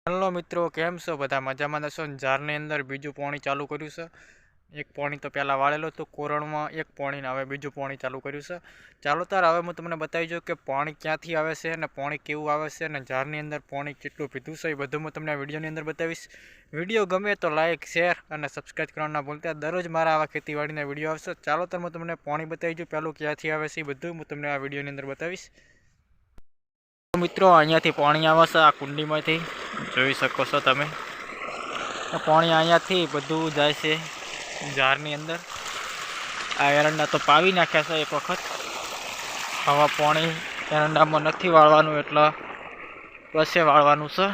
Hello મિત્રો, કેમ છો? બધા મજામાં હશો ને? ઝારની અંદર બીજું પોણી ચાલુ કર્યું છે. એક પોણી તો પહેલાં વાળેલો હતું કોરણમાં, એક પોણીને હવે બીજું પોણી ચાલુ કર્યું છે. ચાલો તાર હવે હું તમને બતાવી દઉં કે પાણી ક્યાંથી આવે છે અને પાણી કેવું આવે છે અને ઝારની અંદર પાણી કેટલું પીધું છે. એ બધું હું તમને આ વિડીયોની અંદર બતાવીશ. વિડીયો ગમે તો લાઇક, શેર અને સબસ્ક્રાઈબ કરવાનું ના ભૂલતા. દરરોજ મારા આવા ખેતીવાડીના વિડીયો આવશે. ચાલો તાર હું તમને પાણી બતાવી દઉં પહેલું ક્યાંથી આવે છે. એ બધું હું તમને આ વિડીયોની અંદર બતાવીશ. મિત્રો, અહીંયાથી પાણી આવે છે આ કુંડીમાંથી, જોઈ શકો છો તમે. પાણી અહીંયાથી બધું જાય છે ઝારની અંદર. આ એરંડા તો પાવી નાખ્યા છે એક વખત. હવે પાણી એરંડામાં નથી વાળવાનું, એટલે પછી વાળવાનું છે.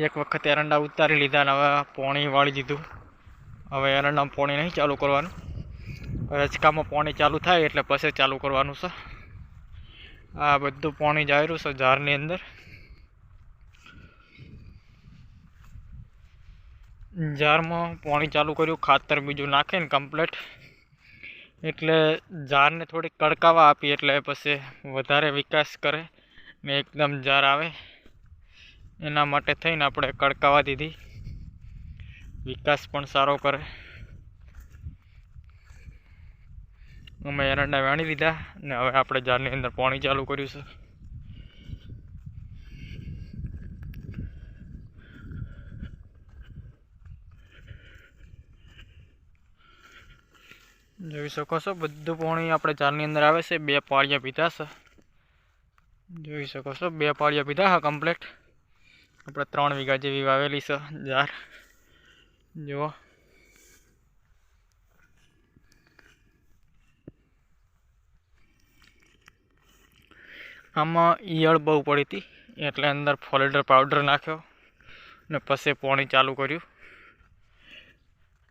એક વખત એરંડા ઉતારી લીધા ને હવે પાણી વાળી દીધું. હવે એરંડામાં પાણી નહીં ચાલુ કરવાનું. રચકામાં પાણી ચાલુ થાય એટલે પછી ચાલુ કરવાનું છે. આ બધું પાણી જાય રહ્યું છે ઝારની અંદર. ઝારમાં પાણી ચાલુ કર્યું, ખાતર બીજું નાખીને કમ્પ્લીટ, એટલે ઝારને થોડીક કડકાવા આપી એટલે પછી વધારે વિકાસ કરે ને એકદમ ઝાર આવે. એના માટે થઈને આપણે કડકાવા દીધી, વિકાસ પણ સારો કરે. અમે એરંડા વાણી લીધા ને હવે આપણે ઝારની અંદર પાણી ચાલુ કર્યું છે. જોઈ શકો છો બધું પાણી આપણે ઝારની અંદર આવે છે. 2 પાળિયા પીધા છે, જોઈ શકો છો. 2 પાળિયા પીધા હા કમ્પ્લીટ. આપણે 3 વીઘા જેવી વાવેલી છે ઝાર. જુઓ, આમાં ઈયળ બહુ પડી હતી એટલે અંદર ફોલેટર પાવડર નાખ્યો ને પછી પાણી ચાલુ કર્યું.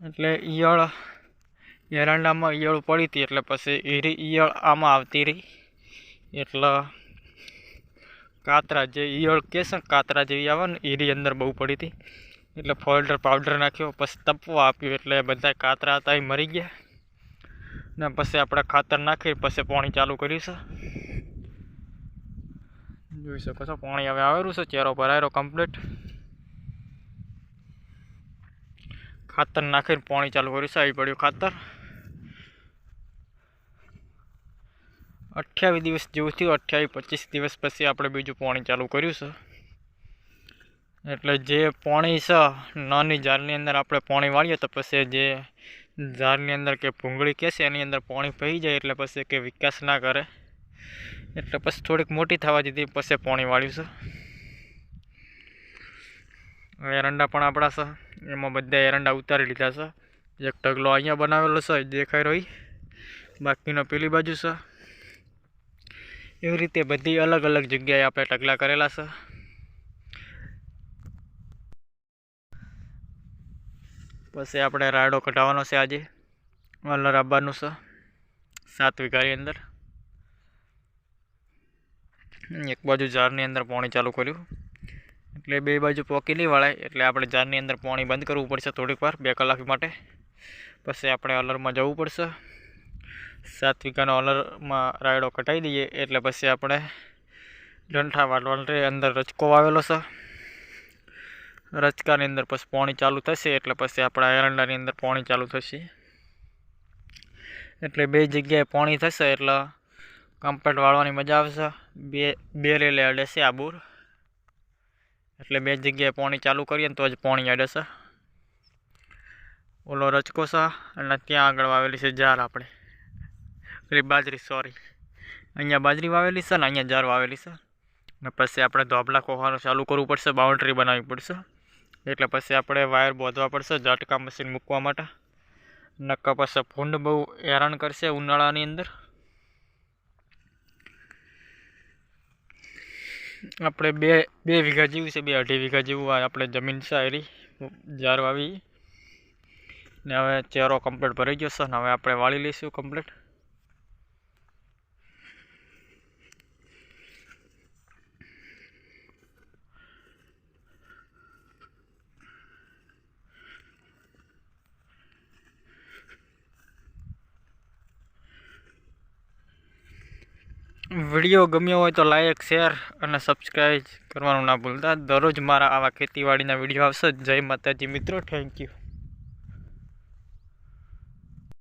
એટલે એરંડામાં ઈયળ પડી હતી એટલે પછી ઈયળ આમાં આવતી રહી. એટલે કાતરા જે ઈયળ કે છે કાતરા જેવી આવે ને એરી અંદર બહુ પડી હતી. એટલે ફોલેટર પાવડર નાખ્યો, પછી તપવા આપ્યું એટલે બધા કાતરા હતા એ મરી ગયા. ને પછી આપણે ખાતર નાખી પછી પાણી ચાલુ કર્યું છે. જોઈ શકો છો પાણી હવે આવેલું છે, ચેરો ભરાયેલો કમ્પ્લીટ. ખાતર નાખીને પાણી ચાલુ કર્યું છે. આવી પડ્યું ખાતર. 28 દિવસ જેવું થયું. 28-25 દિવસ પછી આપણે બીજું પાણી ચાલુ કર્યું છે. એટલે જે પાણી છે નાની ઝારની અંદર આપણે પાણી વાળીએ તો પછી જે ઝારની અંદર કે ભૂંગળી કે છે એની અંદર પાણી પહી જાય એટલે પછી કે વિકાસ ના કરે, એટલે પછી થોડીક મોટી થવા દીધી પછી પાણી વાળ્યું છે. એરંડા પણ આપણા છે, એમાં બધા એરંડા ઉતારી લીધા છે. એક ઢગલો અહીંયા બનાવેલો છે દેખાઈ રહ્યો, બાકીનો પેલી બાજુ છે. એવી રીતે બધી અલગ અલગ જગ્યાએ આપણે ઢગલા કરેલા છે. પછી આપણે રાયડો કઢાવવાનો છે. આજે અલર આવવાનું છે 7 વીઘાની અંદર. એક બાજુ ઝારની અંદર પાણી ચાલુ કર્યું એટલે 2 બાજુ પોકી નહીં વળાય, એટલે આપણે ઝારની અંદર પાણી બંધ કરવું પડશે થોડીક વાર, 2 કલાક માટે. પછી આપણે અલરમાં જવું પડશે. 7 વીઘાનો અલરમાં રાયડો કટાવી દઈએ એટલે પછી આપણે ડંઠા વાળવાની અંદર રચકો વાવેલો છે. રચકાની અંદર પછી પાણી ચાલુ થશે એટલે પછી આપણા એરંડાની અંદર પાણી ચાલુ થશે. એટલે 2 જગ્યાએ પાણી થશે એટલે કમ્પ્લીટ વાળવાની મજા આવશે. બે રેલે અડે છે આ બોર, એટલે 2 જગ્યાએ પાણી ચાલુ કરીએ ને તો જ પાણી અડે છે. ઓલો રચકો છે અને ત્યાં આગળ વાવેલી છે ઝાર. આપણે બાજરી, સોરી, અહીંયા બાજરી વાવેલી છે ને અહીંયા ઝાર વાવેલી છે. ને પછી આપણે ધોબલા કોવાનું ચાલુ કરવું પડશે, બાઉન્ડ્રી બનાવવી પડશે. એટલે પછી આપણે વાયર બાંધવા પડશે ઝટકા મશીન મૂકવા માટે. નક્કા પછી ભૂંડ બહુ હેરાન કરશે ઉનાળાની અંદર. આપણે 2 વીઘા જેવું છે, 2-2.5 વીઘા જેવું આપણે જમીન છે એરી ઝાર વાવી. ને હવે ચેરો કમ્પ્લીટ ભરાઈ ગયો છે ને હવે આપણે વાળી લઈશું કમ્પ્લીટ. વિડીયો ગમ્યો હોય તો લાઈક, શેર અને સબસ્ક્રાઈબ કરવાનું ના ભૂલતા. દરરોજ મારા આવા ખેતીવાડીના વિડીયો આવશે. જય માતાજી મિત્રો, થેન્ક યુ.